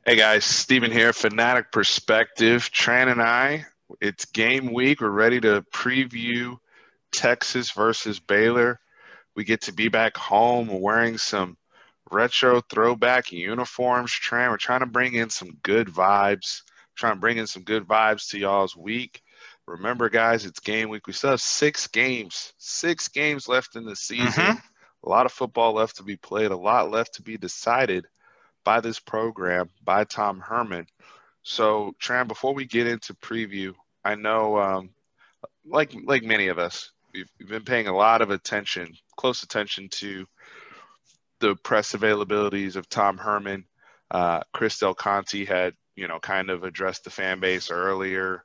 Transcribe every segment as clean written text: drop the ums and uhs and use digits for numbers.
Hey guys, Steven here, Fanatic Perspective. Tran and I, it's game week. We're ready to preview Texas versus Baylor. We get to be back home. We're wearing some retro throwback uniforms. Tran, we're trying to bring in some good vibes. Trying to bring in some good vibes to y'all's week. Remember, guys, it's game week. We still have six games left in the season. Hmm. A lot of football left to be played, a lot left to be decided by this program, by Tom Herman. So, Tran, before we get into preview, I know, like many of us, we've been paying a lot of attention, close attention to the press availabilities of Tom Herman. Chris Del Conte had, kind of addressed the fan base earlier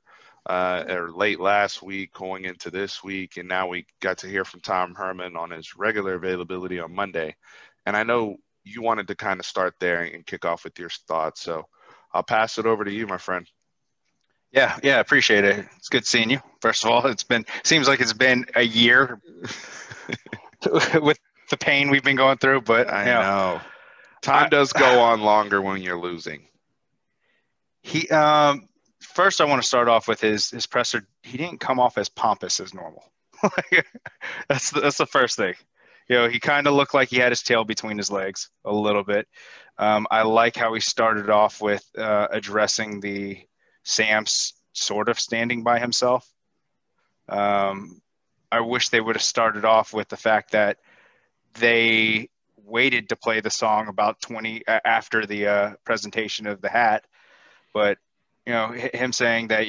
or late last week, going into this week, and now we got to hear from Tom Herman on his regular availability on Monday. And I know you wanted to kind of start there and kick off with your thoughts, so I'll pass it over to you, my friend. Yeah, appreciate it. It's good seeing you. First of all, seems like it's been a year with the pain we've been going through, but I know. I Time does go on longer when you're losing. he first I want to start off with his presser. He didn't come off as pompous as normal. That's the first thing. He kind of looked like he had his tail between his legs a little bit. I like how he started off with addressing the Sam's sort of standing by himself. Um, I wish they would have started off with the fact that they waited to play the song about 20 after the presentation of the hat. But, him saying that,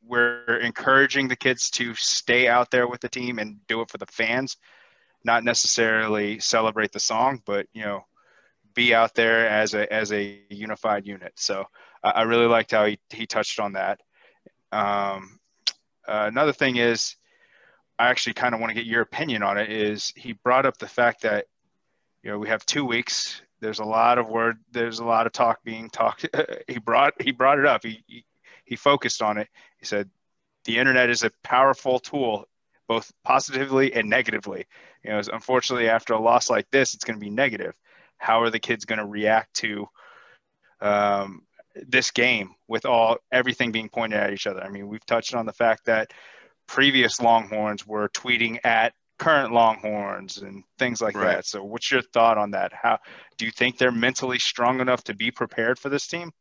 we're encouraging the kids to stay out there with the team and do it for the fans, not necessarily celebrate the song, but, be out there as a unified unit. So I really liked how he touched on that. Um, Another thing is, I actually kind of want to get your opinion on it. Is he brought up the fact that we have 2 weeks. There's a lot of word. There's a lot of talk being talked. He brought it up. He focused on it. He said the internet is a powerful tool, both positively and negatively. Unfortunately, after a loss like this, it's going to be negative. How are the kids going to react to um, this game with everything being pointed at each other? I mean, we've touched on the fact that previous Longhorns were tweeting at current Longhorns and things like Right. that. So what's your thought on that? How do you think they're mentally strong enough to be prepared for this team?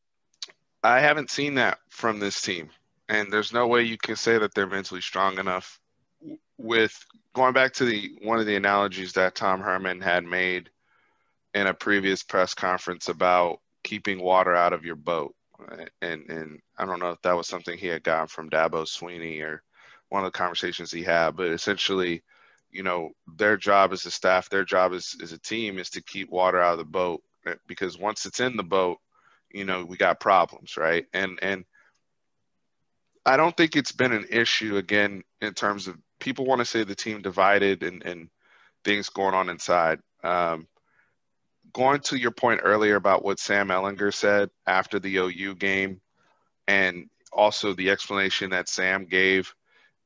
I haven't seen that from this team, and there's no way you can say that they're mentally strong enough. With going back to the one of the analogies that Tom Herman had made in a previous press conference about keeping water out of your boat, and I don't know if that was something he had gotten from Dabo Sweeney or one of the conversations he had, but essentially, their job as a staff, their job as a team is to keep water out of the boat because once it's in the boat, we got problems, right? And I don't think it's been an issue again in terms of people want to say the team divided and things going on inside. Going to your point earlier about what Sam Ellinger said after the OU game, and also the explanation that Sam gave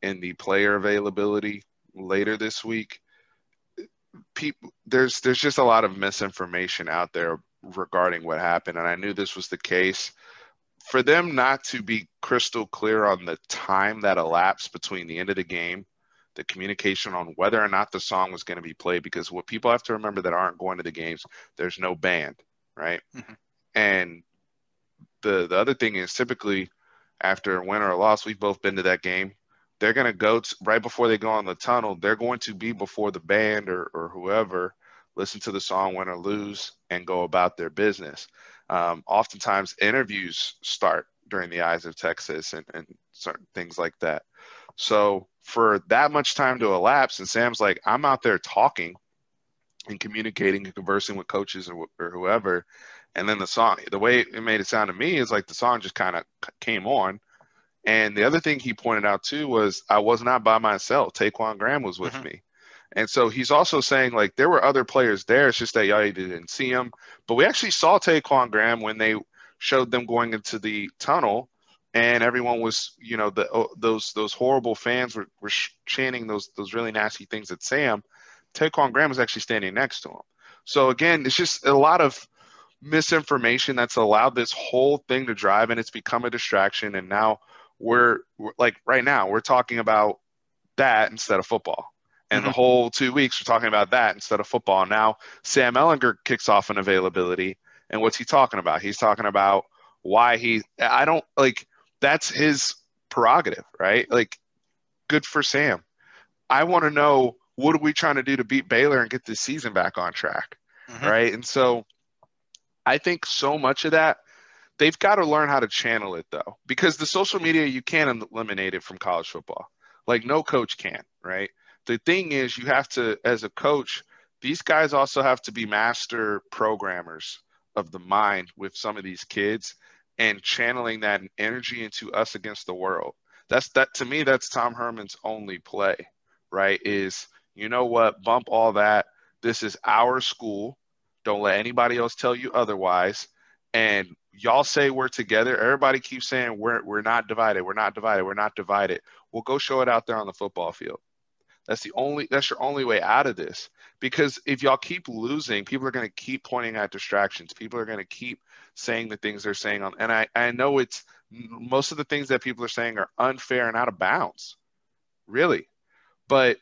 in the player availability later this week. There's just a lot of misinformation out there regarding what happened, and I knew this was the case. For them not to be crystal clear on the time that elapsed between the end of the game, the communication on whether or not the song was going to be played, because what people have to remember that aren't going to the games, there's no band, right? Mm-hmm. And the other thing is typically after a win or a loss, we've both been to that game. They're going to go right before they go in the tunnel. They're going to be before the band or whoever, listen to the song, win or lose, and go about their business. Oftentimes, interviews start during the Eyes of Texas and certain things like that. So for that much time to elapse, and Sam's like, I'm out there talking and communicating and conversing with coaches or whoever, and then the song, the way it made it sound to me is like the song just kind of came on. And the other thing he pointed out too was I was not by myself. Taquan Graham was with Mm-hmm. me. And so he's also saying like there were other players there. It's just that y'all didn't see him. But we actually saw Taquan Graham when they showed them going into the tunnel, and everyone was, those horrible fans were chanting those really nasty things at Sam. Taquan Graham was actually standing next to him. So again, it's just a lot of misinformation that's allowed this whole thing to drive, and it's become a distraction. And now we're like right now we're talking about that instead of football. And the Mhm. whole 2 weeks we're talking about that instead of football. Now Sam Ellinger kicks off an availability, and what's he talking about? He's talking about why I don't like that's his prerogative, right? Like, good for Sam. I want to know, what are we trying to do to beat Baylor and get this season back on track, Mhm. right? And so I think so much of that, they've got to learn how to channel it, though, because the social media, you can't eliminate it from college football. Like, no coach can, right? The thing is, you have to, as a coach, these guys also have to be master programmers of the mind with some of these kids and channeling that energy into us against the world. That to me, that's Tom Herman's only play, right? Is, you know what, bump all that. This is our school. Don't let anybody else tell you otherwise. And y'all say we're together. Everybody keeps saying we're not divided. We're not divided. We're not divided. Well, go show it out there on the football field. That's your only way out of this. Because if y'all keep losing, people are going to keep pointing at distractions. People are going to keep saying the things they're saying on. And I know it's most of the things that people are saying are unfair and out of bounds, really. But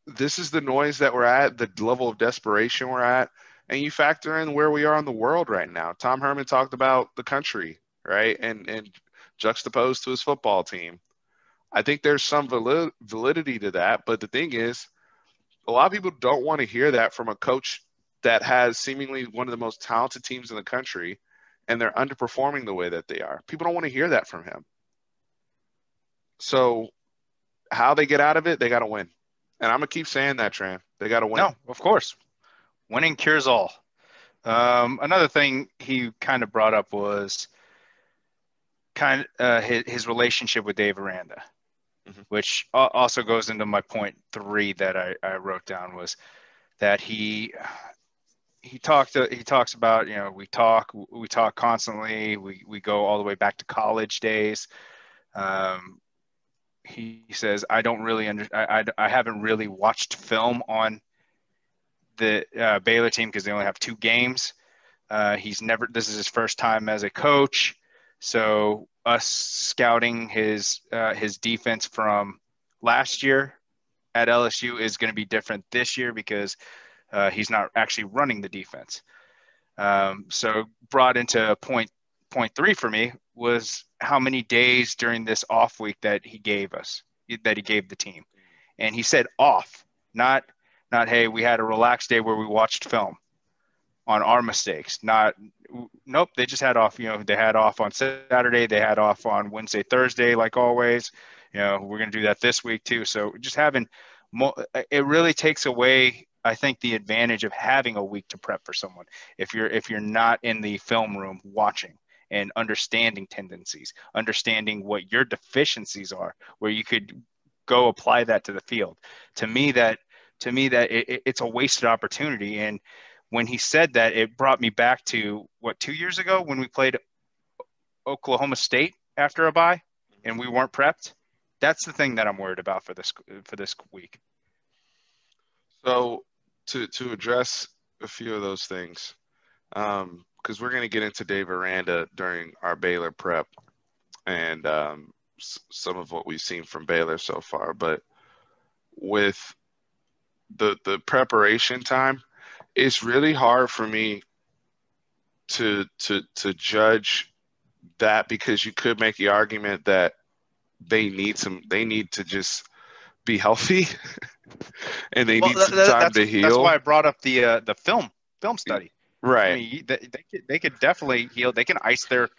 this is the noise that we're at, the level of desperation we're at, and you factor in where we are in the world right now. Tom Herman talked about the country, right, and juxtaposed to his football team. I think there's some validity to that, but the thing is, a lot of people don't want to hear that from a coach that has seemingly one of the most talented teams in the country, and they're underperforming the way that they are. People don't want to hear that from him. So how they get out of it, they got to win. And I'm going to keep saying that, Tran. They got to win. No, of course. Winning cures all. Another thing he kind of brought up was his relationship with Dave Aranda, which also goes into my point 3 that I wrote down, was that he talks about, we talk constantly. We go all the way back to college days. He says, I haven't really watched film on the Baylor team because they only have 2 games. This is his first time as a coach. So us scouting his defense from last year at LSU is going to be different this year because he's not actually running the defense. So brought into point 3 for me was how many days during this off week that he gave the team. And he said off, not, hey, we had a relaxed day where we watched film on our mistakes. Nope, they just had off. They had off on Saturday. They had off on Wednesday, Thursday, like always. We're going to do that this week too. So just having it really takes away, I think, the advantage of having a week to prep for someone. If you're not in the film room watching and understanding tendencies, understanding what your deficiencies are, where you could go apply that to the field. To me, it's a wasted opportunity. And when he said that, it brought me back to 2 years ago when we played Oklahoma State after a bye and we weren't prepped. That's the thing that I'm worried about for this week. So to address a few of those things, because we're going to get into Dave Aranda during our Baylor prep and some of what we've seen from Baylor so far, but with the preparation time, it's really hard for me to judge that, because you could make the argument that they need to just be healthy and they need some time to That's heal. why I brought up the film study. Right. I mean, they could definitely heal. They can ice their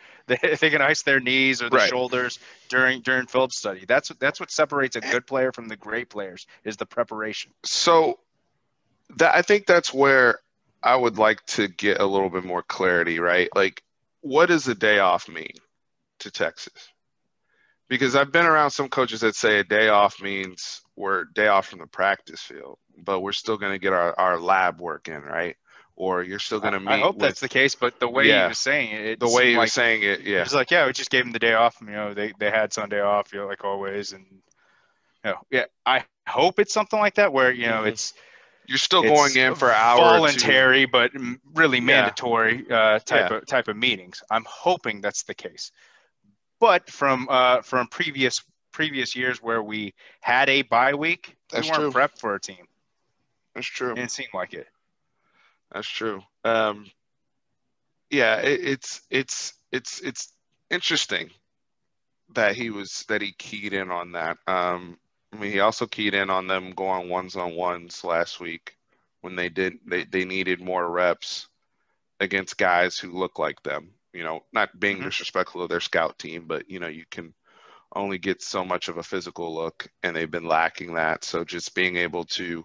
knees or the Right. shoulders during film study. That's what separates a good player from the great players, is the preparation. So I think that's where I would like to get a little bit more clarity, right? Like, what does a day off mean to Texas? Because I've been around some coaches that say a day off means we're day off from the practice field, but we're still going to get our lab work in, right? Or you're still going to meet. I hope that's the case, but the way he was saying it, the way he was saying it, yeah, he's like, yeah, we just gave him the day off. They had Sunday off, like always, and yeah, I hope it's something like that where it's You're still going it's in for an hour or two. voluntary, but really Yeah. mandatory Yeah. type of meetings. I'm hoping that's the case. But from previous years where we had a bye week, we That's weren't true. prepped for a team. That's true. And it seemed like it. That's true. Yeah, it's interesting that he keyed in on that. I mean, he also keyed in on them going ones on ones last week when they needed more reps against guys who look like them. Not being disrespectful of their scout team, but you can only get so much of a physical look, and they've been lacking that. So just being able to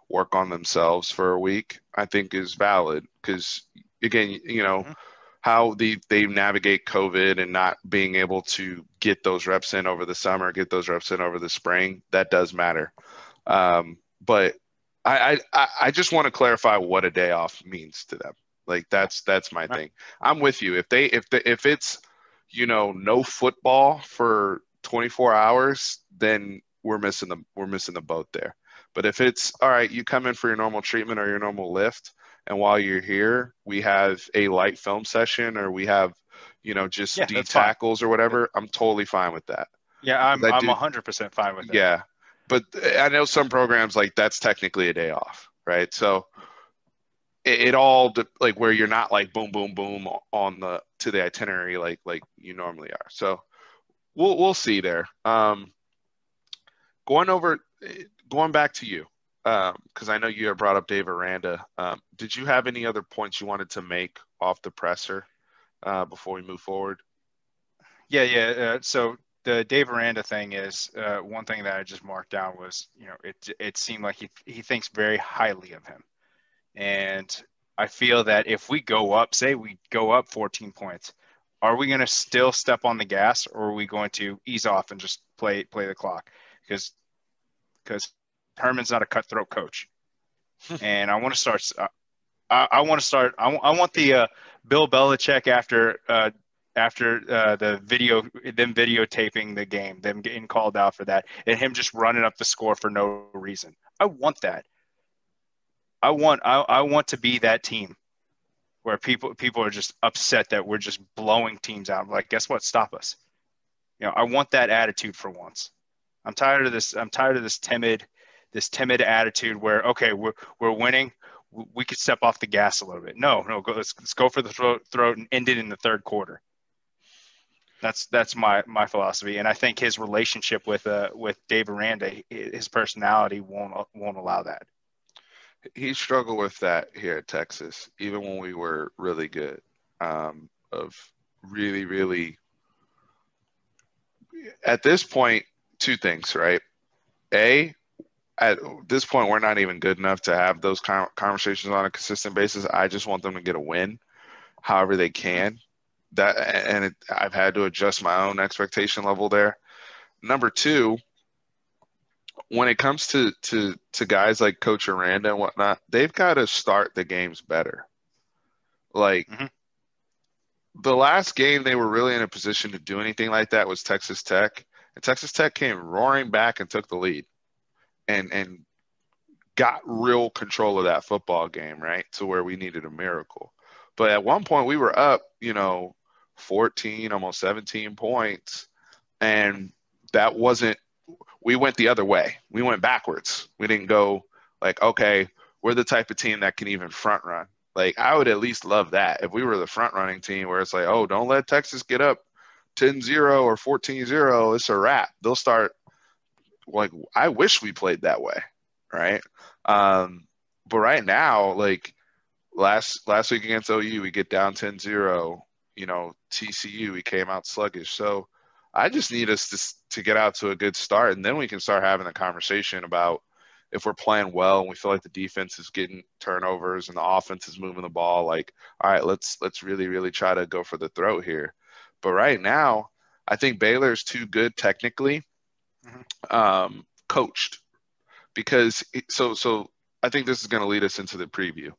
work on themselves for a week, I think is valid because again, how they navigate COVID and not being able to get those reps in over the summer, get those reps in over the spring, that does matter. But I just want to clarify what a day off means to them. Like that's my thing. I'm with you. If it's no football for 24 hours, then we're missing the boat there. But if it's all right, you come in for your normal treatment or your normal lift, and while you're here, we have a light film session or we have, just D tackles or whatever, I'm totally fine with that. Yeah, I'm 100% fine with that. Yeah. But I know some programs like that's technically a day off, right? So it all like where you're not like boom, boom, boom to the itinerary like you normally are. So we'll see there. Going back to you, because I know you had brought up Dave Aranda. Did you have any other points you wanted to make off the presser before we move forward? Yeah. So the Dave Aranda thing is one thing that I just marked down was, it seemed like he thinks very highly of him. And I feel that if we go up, say we go up 14 points, are we going to still step on the gas, or are we going to ease off and just play the clock? Because Herman's not a cutthroat coach, and I want to start. I want to start. I want the Bill Belichick after the videotaping the game, them getting called out for that, and him just running up the score for no reason. I want that. I want to be that team where people are just upset that we're just blowing teams out. I'm like, guess what? Stop us. I want that attitude for once. I'm tired of this. I'm tired of this timid attitude where, okay, we're winning. We could step off the gas a little bit. No, let's go for the throat and end it in the third quarter. That's my philosophy, and I think his relationship with Dave Aranda, his personality won't allow that. He struggled with that here at Texas, even when we were really good. Of really, really, at this point, two things, right? At this point, we're not even good enough to have those conversations on a consistent basis. I just want them to get a win, however they can. I've had to adjust my own expectation level there. Number two, when it comes to guys like Coach Aranda and whatnot, they've got to start the games better. Like the last game they were really in a position to do anything like that was Texas Tech, and Texas Tech came roaring back and took the lead. And got real control of that football game, right, to where we needed a miracle. But at one point we were up, 14, almost 17 points, and that wasn't – we went the other way. We went backwards. We didn't go like, okay, we're the type of team that can even front run. Like I would at least love that if we were the front running team where it's like, oh, don't let Texas get up 10-0 or 14-0. It's a wrap. They'll start – like I wish we played that way, right? But right now, like last week against OU, we get down 10-0. TCU, we came out sluggish. So I just need us to get out to a good start, and then we can start having a conversation about if we're playing well and we feel like the defense is getting turnovers and the offense is moving the ball. Like, all right, let's really, really try to go for the throat here. But right now, I think Baylor's too good technically. Coached, because so I think this is going to lead us into the preview.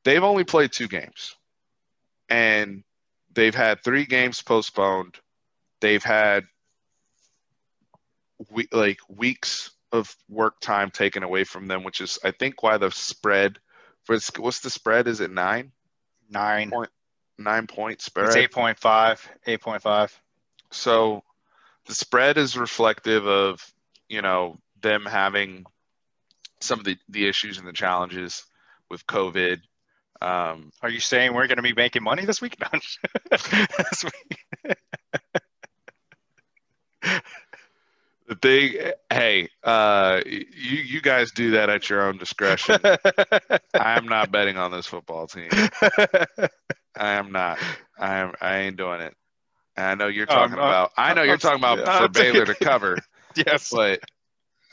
They've only played 2 games, and they've had 3 games postponed. They've had weeks of work time taken away from them, which is, I think, why the spread what's the spread? Is it 9? 9. 9-point It's spread? 8.5. 8.5. So the spread is reflective of, them having some of the issues and the challenges with COVID. Are you saying we're going to be making money this week? No. This week. The thing, hey, you guys do that at your own discretion. I am not betting on this football team. I am not. I ain't doing it. And I know you're talking about. I know you're talking about for Baylor to cover. Yes, but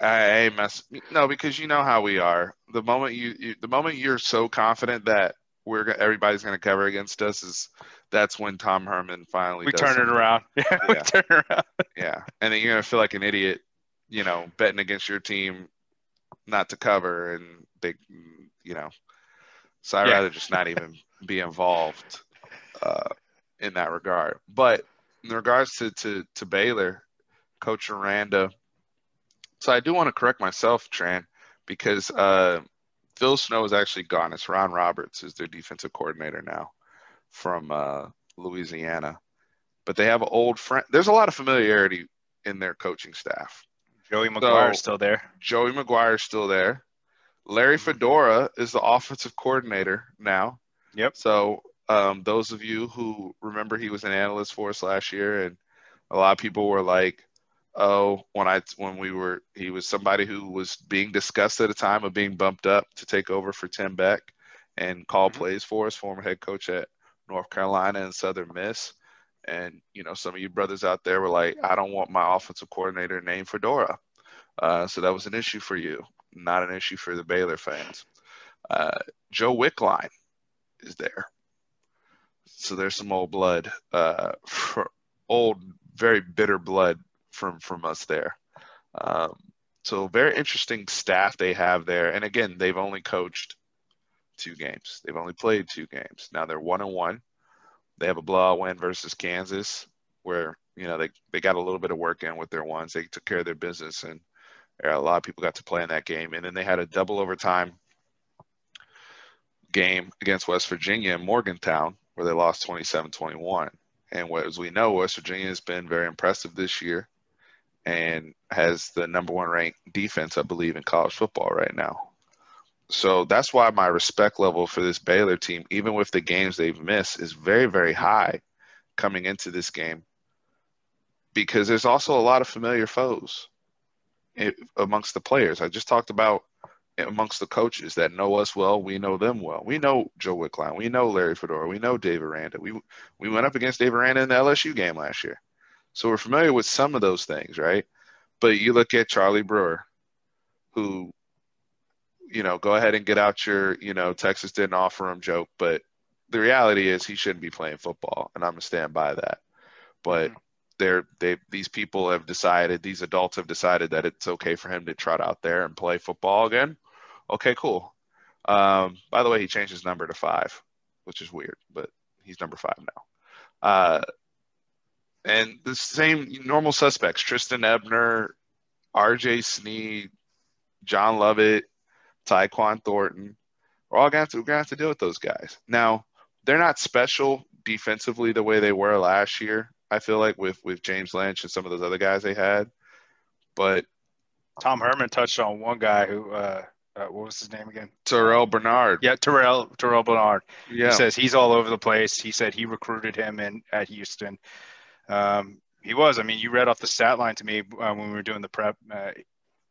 I ain't mess. No, because you know how we are. The moment the moment you're so confident that everybody's going to cover against us that's when Tom Herman finally we does turn something. it around. Yeah. We turn it around. Yeah, and then you're going to feel like an idiot, betting against your team not to cover, and they, So I'd rather just not even be involved in that regard. But in regards to Baylor, Coach Aranda. So I do want to correct myself, Tran, because Phil Snow is actually gone. It's Ron Roberts is their defensive coordinator now from Louisiana. But they have an old friend. There's a lot of familiarity in their coaching staff. Joey McGuire's still there. Joey McGuire's still there. Larry Fedora is the offensive coordinator now. Yep. So those of you who remember he was an analyst for us last year, and a lot of people were like, oh, he was somebody who was being discussed at a time of being bumped up to take over for Tim Beck and call plays for us, former head coach at North Carolina and Southern Miss. And, some of you brothers out there were like, I don't want my offensive coordinator named Fedora. So that was an issue for you, not an issue for the Baylor fans. Joe Wickline is there. So there's some old blood, very bitter blood from us there. So very interesting staff they have there. And again, they've only coached 2 games. They've only played 2 games. Now they're 1-1. They have a blowout win versus Kansas where, they got a little bit of work in with their ones. They took care of their business, and a lot of people got to play in that game. And then they had a double overtime game against West Virginia in Morgantown where they lost 27-21. And as we know, West Virginia has been very impressive this year and has the number 1 ranked defense, I believe, in college football right now. So that's why my respect level for this Baylor team, even with the games they've missed, is very, very high coming into this game, because there's also a lot of familiar foes amongst the players. I just talked about amongst the coaches that know us well. We know them well. We know Joe Wickline. We know Larry Fedora. We know Dave Aranda. We went up against Dave Aranda in the LSU game last year. So we're familiar with some of those things, right? But you look at Charlie Brewer, who, go ahead and get out your, Texas didn't offer him joke. But the reality is he shouldn't be playing football, and I'm going to stand by that. But these people have decided, these adults have decided that it's okay for him to trot out there and play football again. Okay, cool. By the way, he changed his number to 5, which is weird, but he's number 5 now. And the same normal suspects, Tristan Ebner, RJ Sneed, John Lovett, Tyquan Thornton. We're going to have to deal with those guys. Now, they're not special defensively the way they were last year, I feel like, with James Lynch and some of those other guys they had. But Tom Herman touched on one guy who what was his name again? Terrell Bernard. Yeah, Terrell Bernard. Yeah. He says he's all over the place. He said he recruited him at Houston. He was. I mean, you read off the stat line to me when we were doing the prep.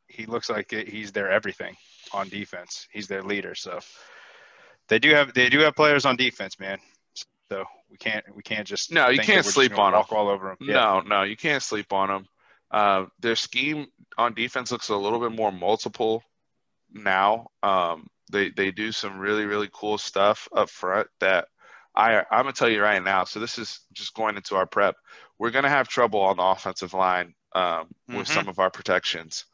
He looks like he's their everything on defense. He's their leader. So they do have players on defense, man. So we can't just you can't sleep on them. Walk all over them. Yeah. No, you can't sleep on them. Their scheme on defense looks a little bit more multiple now. They do some really, really cool stuff up front that I'm gonna tell you right now. So this is just going into our prep. We're gonna have trouble on the offensive line with some of our protections,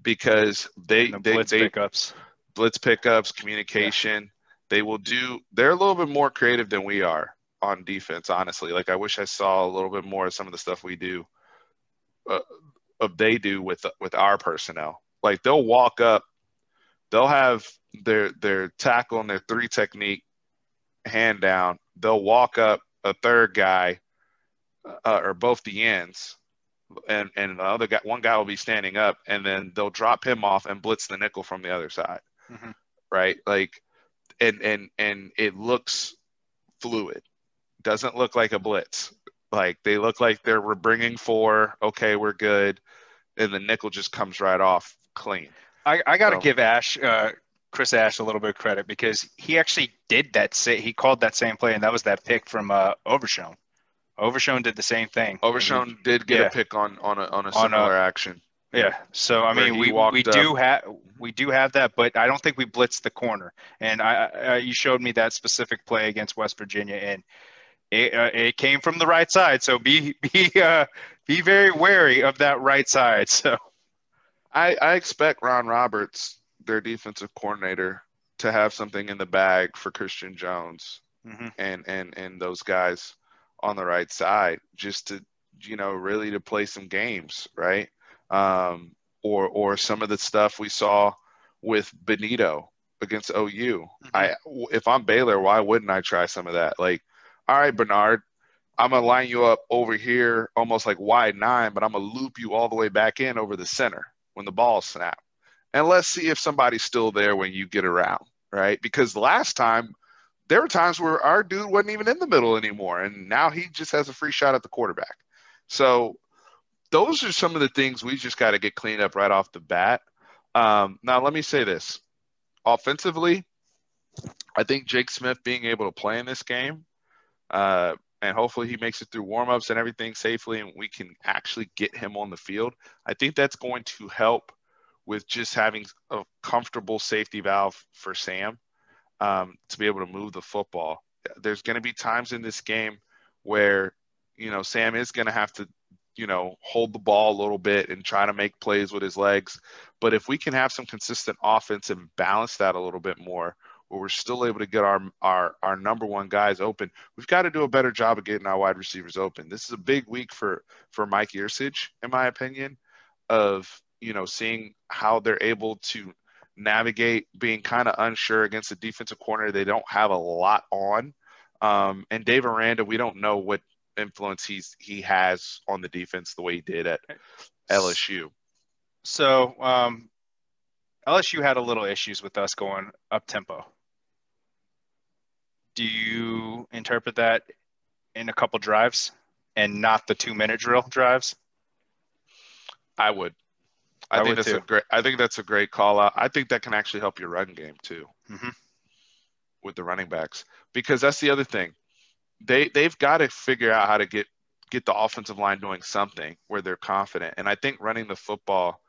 because blitz pickups, communication. Yeah. They're a little bit more creative than we are on defense, honestly. Like, I wish I saw a little bit more of some of the stuff we do, they do with our personnel. Like they'll walk up, they'll have their tackle and their 3 technique hand down. They'll walk up a third guy or both the ends, and the other guy, one guy will be standing up, and then they'll drop him off and blitz the nickel from the other side, right? Like, and it looks fluid. Doesn't look like a blitz. Like they look like we're bringing 4. Okay, we're good, and the nickel just comes right off clean. I got to give Chris Ash a little bit of credit because he actually did that. He called that same play, and that was that pick from Overshown. Overshown did the same thing. Overshown did get a pick on a similar action. Yeah. So I mean, we do have that, but I don't think we blitzed the corner. And you showed me that specific play against West Virginia, and it came from the right side. So be very wary of that right side. So I expect Ron Roberts, their defensive coordinator, to have something in the bag for Christian Jones and those guys on the right side, just to, really to play some games, right? Or some of the stuff we saw with Benito against OU. If I'm Baylor, why wouldn't I try some of that? Like, all right, Bernard, I'm going to line you up over here almost like wide 9, but I'm going to loop you all the way back in over the center when the ball snaps. And let's see if somebody's still there when you get around, right? Because last time, there were times where our dude wasn't even in the middle anymore, and now he just has a free shot at the quarterback. So those are some of the things we just got to get cleaned up right off the bat. Now, let me say this. Offensively, I think Jake Smith being able to play in this game, and hopefully he makes it through warmups and everything safely, and we can actually get him on the field, I think that's going to help with just having a comfortable safety valve for Sam. To be able to move the football. There's going to be times in this game where, Sam is going to have to, hold the ball a little bit and try to make plays with his legs. But if we can have some consistent offense and balance that a little bit more, where we're still able to get our number one guys open, we've got to do a better job of getting our wide receivers open. This is a big week for Mike Yurcich, in my opinion, of, seeing how they're able to navigate being kind of unsure against a defensive corner they don't have a lot on. And Dave Aranda, we don't know what influence he has on the defense the way he did at LSU. So LSU had a little issues with us going up tempo. Do you interpret that in a couple drives and not the 2-minute drill drives? I would. I think that's a great call out. I think that can actually help your run game too, with the running backs, because that's the other thing. They've got to figure out how to get the offensive line doing something where they're confident. And I think running the football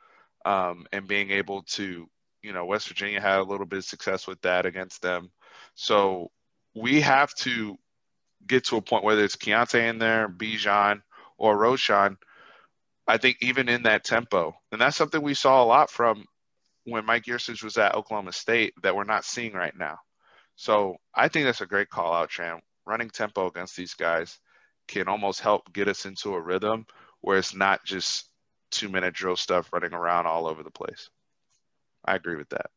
and being able to, West Virginia had a little bit of success with that against them. So we have to get to a point, whether it's Keontae in there, Bijan, or Roshan, I think even in that tempo, and that's something we saw a lot from when Mike Yurcich was at Oklahoma State that we're not seeing right now. So I think that's a great call out, Tran. Running tempo against these guys can almost help get us into a rhythm where it's not just 2-minute drill stuff running around all over the place. I agree with that.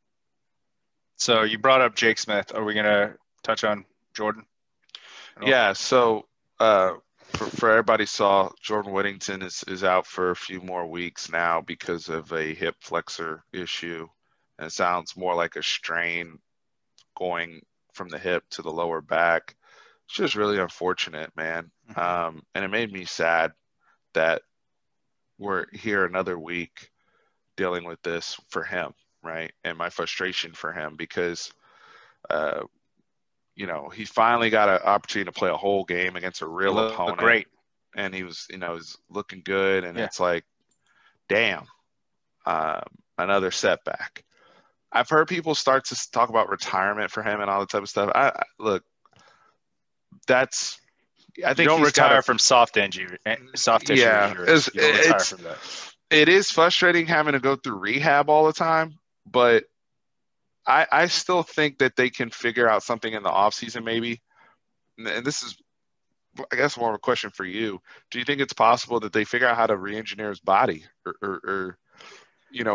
So you brought up Jake Smith. Are we going to touch on Jordan? Yeah. So for everybody saw, Jordan Whittington is out for a few more weeks now because of a hip flexor issue. And it sounds more like a strain going from the hip to the lower back. It's just really unfortunate, man. And it made me sad that we're here another week dealing with this for him, right? And my frustration for him because, he finally got an opportunity to play a whole game against a real opponent. Great. And he was, was looking good. And it's like, damn, another setback. I've heard people start to talk about retirement for him and all that type of stuff. I think you don't retire from soft tissue injuries. You don't retire from that. It is frustrating having to go through rehab all the time, but I still think that they can figure out something in the offseason maybe. And this is, I guess, more of a question for you. Do you think it's possible that they figure out how to re-engineer his body or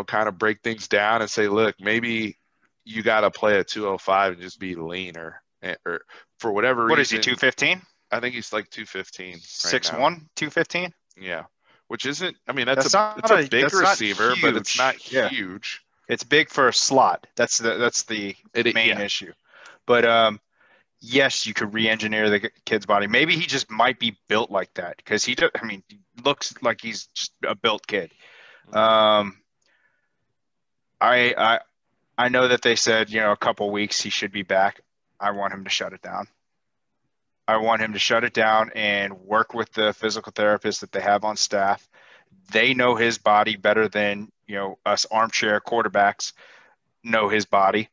kind of break things down and say, look, maybe you got to play at 205 and just be leaner, or for whatever What is he, reason. 215? I think he's like 215 right now. 6'1", 215? Yeah, which isn't. I mean, it's Not a big receiver, but it's not Yeah. huge. It's big for a slot. That's the main issue. But yes, you could re-engineer the kid's body. Maybe he just might be built like that because he looks like he's just a built kid. I know that they said, a couple weeks he should be back. I want him to shut it down. I want him to shut it down and work with the physical therapists that they have on staff. They know his body better than, us armchair quarterbacks know his body.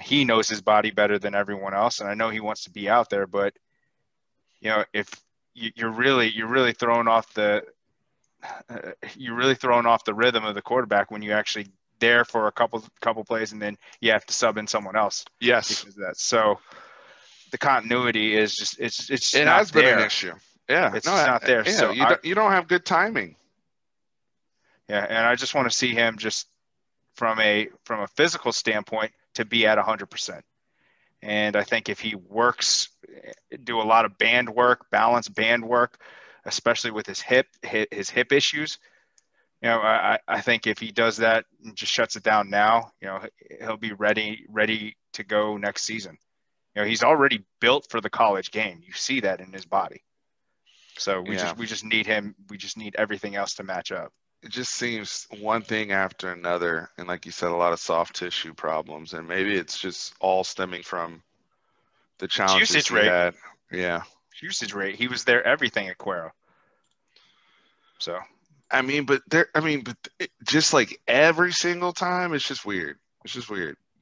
He knows his body better than everyone else. And I know he wants to be out there, but if you're really throwing off the rhythm of the quarterback when you actually there for a couple plays and then you have to sub in someone else. Yes. Because of that. So the continuity is just it not has been an issue. Yeah. It's not there. Yeah, so you don't have good timing. Yeah, and I just want to see him just from a physical standpoint to be at 100%. And I think if he works, do a lot of balance band work, especially with his hip issues, I think if he does that and just shuts it down now, he'll be ready to go next season. He's already built for the college game. You see that in his body. So we just need him. We just need everything else to match up. It just seems one thing after another. And like you said, a lot of soft tissue problems. And maybe it's just all stemming from the challenges he had. Yeah. Usage rate. He was there everything at Cuero. So. But just like every single time, it's just weird.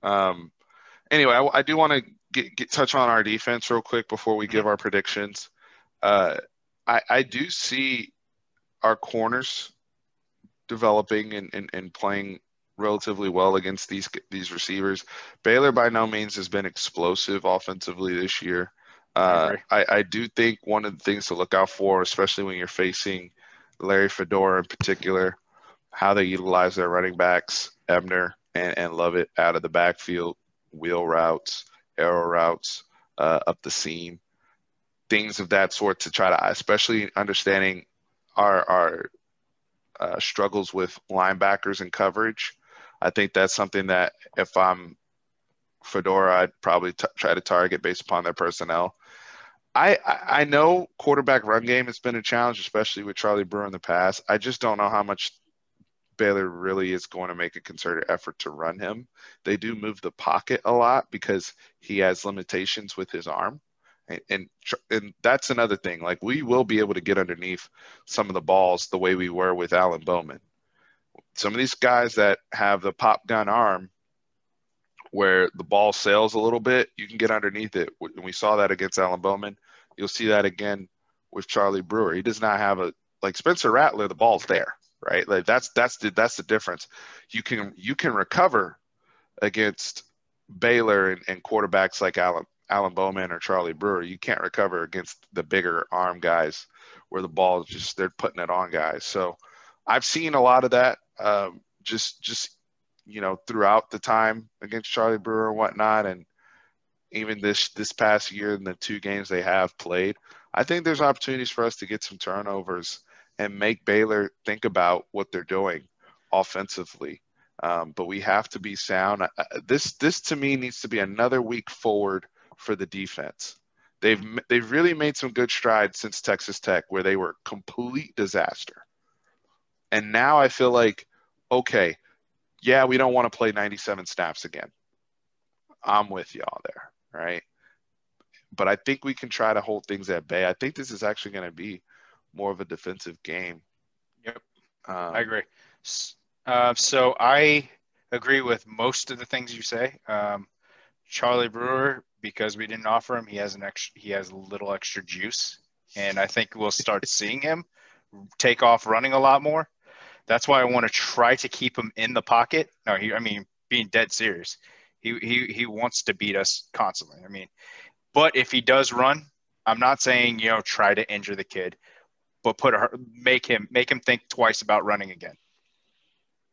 Anyway, I do want to touch on our defense real quick before we give our predictions. I do see our corners developing and playing relatively well against these receivers. Baylor by no means has been explosive offensively this year. I do think one of the things to look out for, especially when you're facing Larry Fedora in particular, how they utilize their running backs, Ebner and Lovett out of the backfield, wheel routes, arrow routes, up the seam, things of that sort to try to, especially understanding our struggles with linebackers and coverage. I think that's something that if I'm Fedora, I'd probably try to target based upon their personnel. I know quarterback run game has been a challenge, especially with Charlie Brewer in the past. I just don't know how much Baylor really is going to make a concerted effort to run him. They do move the pocket a lot because he has limitations with his arm. And that's another thing. Like, we will be able to get underneath some of the balls the way we were with Alan Bowman. Some of these guys that have the pop gun arm where the ball sails a little bit, you can get underneath it. And we saw that against Alan Bowman. You'll see that again with Charlie Brewer. He does not have like Spencer Rattler, the ball's there, right? Like that's the difference. You can recover against Baylor and quarterbacks like Alan Bowman or Charlie Brewer. You can't recover against the bigger arm guys where the ball is just, they're putting it on guys. So I've seen a lot of that just throughout the time against Charlie Brewer and whatnot. And even this past year in the 2 games they have played, I think there's opportunities for us to get some turnovers and make Baylor think about what they're doing offensively. But we have to be sound. This to me needs to be another week forward for the defense. They've really made some good strides since Texas Tech, where they were complete disaster. And now I feel like, okay, yeah, we don't want to play 97 snaps again. I'm with y'all there, right? But I think we can try to hold things at bay. I think this is actually going to be more of a defensive game. Yep, I agree. So I agree with most of the things you say. Charlie Brewer, because we didn't offer him, he has a little extra juice, and I think we'll start seeing him take off running a lot more. That's why I want to try to keep him in the pocket. No, being dead serious, he wants to beat us constantly. But if he does run, I'm not saying try to injure the kid, but make him think twice about running again.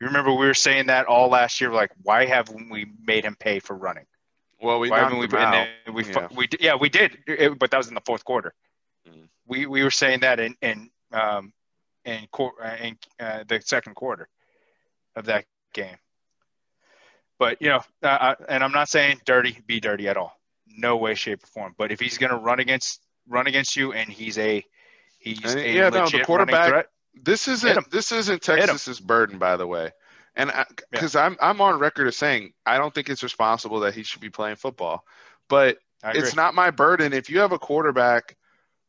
You remember we were saying that all last year, like, why haven't we made him pay for running? Well, we Why haven't knocked we? him And out. then Yeah. we did, but that was in the fourth quarter. Mm. We were saying that in the second quarter of that game. But and I'm not saying be dirty at all, no way, shape, or form. But if he's going to run against you, and he's a Yeah, no, the legit running quarterback. threat, This hit him. isn't Texas's burden, by the way, and because I'm on record of saying I don't think it's responsible that he should be playing football, but it's not my burden if you have a quarterback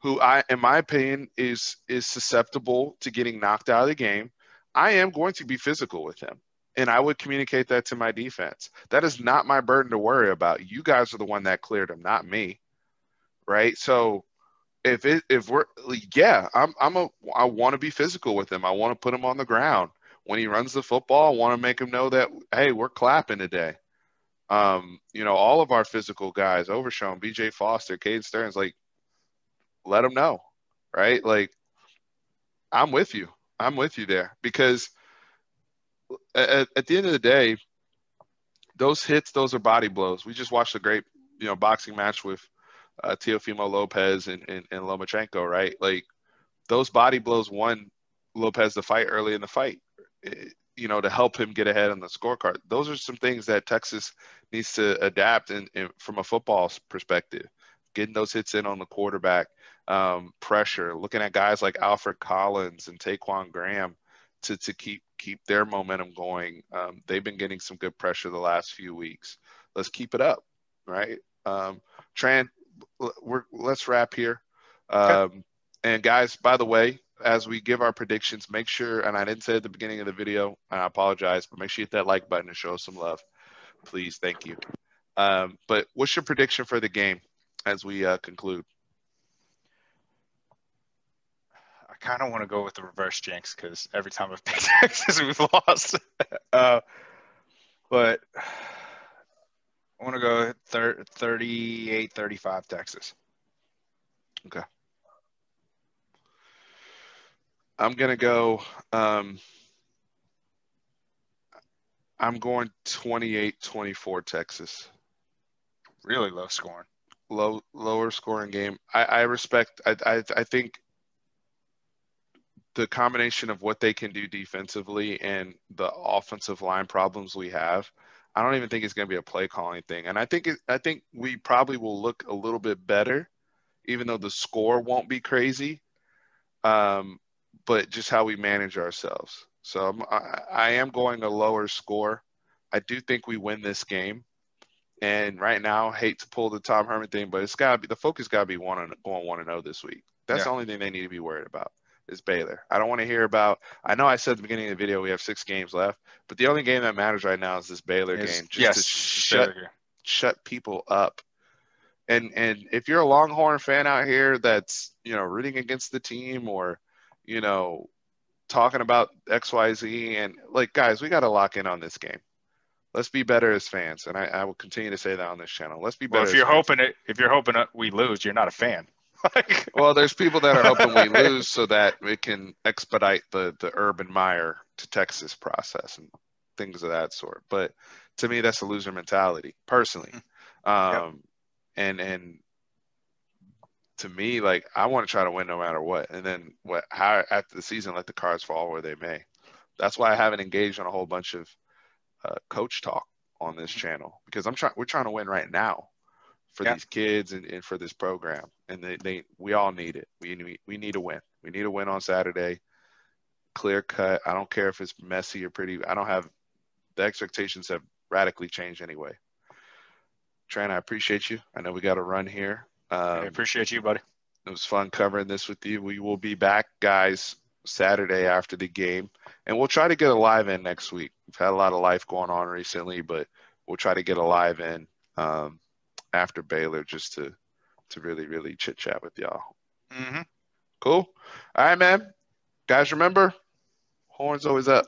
who in my opinion, is susceptible to getting knocked out of the game. I am going to be physical with him, and I would communicate that to my defense. That is not my burden to worry about. You guys are the one that cleared him, not me, right? So I want to be physical with him. I want to put him on the ground. When he runs the football, I want to make him know that, hey, we're clapping today. All of our physical guys, Overshown, BJ Foster, Cade Stearns, like, let them know, right? Like, I'm with you. I'm with you there because at the end of the day, those hits, those are body blows. We just watched a great, boxing match with Teofimo Lopez and Lomachenko, right? Like, those body blows won Lopez the fight early in the fight, to help him get ahead on the scorecard. Those are some things that Texas needs to adapt from a football perspective. Getting those hits in on the quarterback, pressure, looking at guys like Alfred Collins and Taquan Graham to keep their momentum going. They've been getting some good pressure the last few weeks. Let's keep it up, right? Tran, let's wrap here. And guys, by the way, as we give our predictions, make sure, and I didn't say at the beginning of the video, and I apologize, but make sure you hit that like button and show us some love. Please, thank you. But what's your prediction for the game as we conclude? I kind of want to go with the reverse jinx because every time I've picked Texas, we've lost. But I want to go 38-35 Texas. Okay. I'm going to go I'm going 28-24 Texas. Really low scoring. Lower scoring game. I think the combination of what they can do defensively and the offensive line problems we have, I don't even think it's going to be a play calling thing. And I think we probably will look a little bit better, even though the score won't be crazy. But just how we manage ourselves. So I am going a lower score. I do think we win this game. And right now, hate to pull the Tom Herman thing, but it's got to be the focus. Got to be going 1-0 this week. That's the only thing they need to be worried about is Baylor. I don't want to hear about. I know I said at the beginning of the video we have 6 games left, but the only game that matters right now is this Baylor game, just to shut people up. And if you're a Longhorn fan out here that's rooting against the team or talking about XYZ and like, guys, we got to lock in on this game. Let's be better as fans, and I will continue to say that on this channel. Let's be better. Well, if you're hoping we lose, you're not a fan. Well, there's people that are hoping we lose so that it can expedite the Urban Meyer to Texas process and things of that sort. But to me, that's a loser mentality, personally. And to me, like, I want to try to win no matter what. And then how after the season, let the cards fall where they may. That's why I haven't engaged on a whole bunch of coach talk on this channel, because we're trying to win right now for these kids and for this program. And we all need it. We need a win. We need a win on Saturday. Clear cut. I don't care if it's messy or pretty. The expectations have radically changed anyway. Tran, I appreciate you. I know we got to run here. I appreciate you, buddy. It was fun covering this with you. We will be back, guys, Saturday after the game, and we'll try to get a live in next week. We've had a lot of life going on recently, but we'll try to get a live in after Baylor just to really, really chit chat with y'all. Mm-hmm. Cool. All right, man. Guys, remember, horns always up.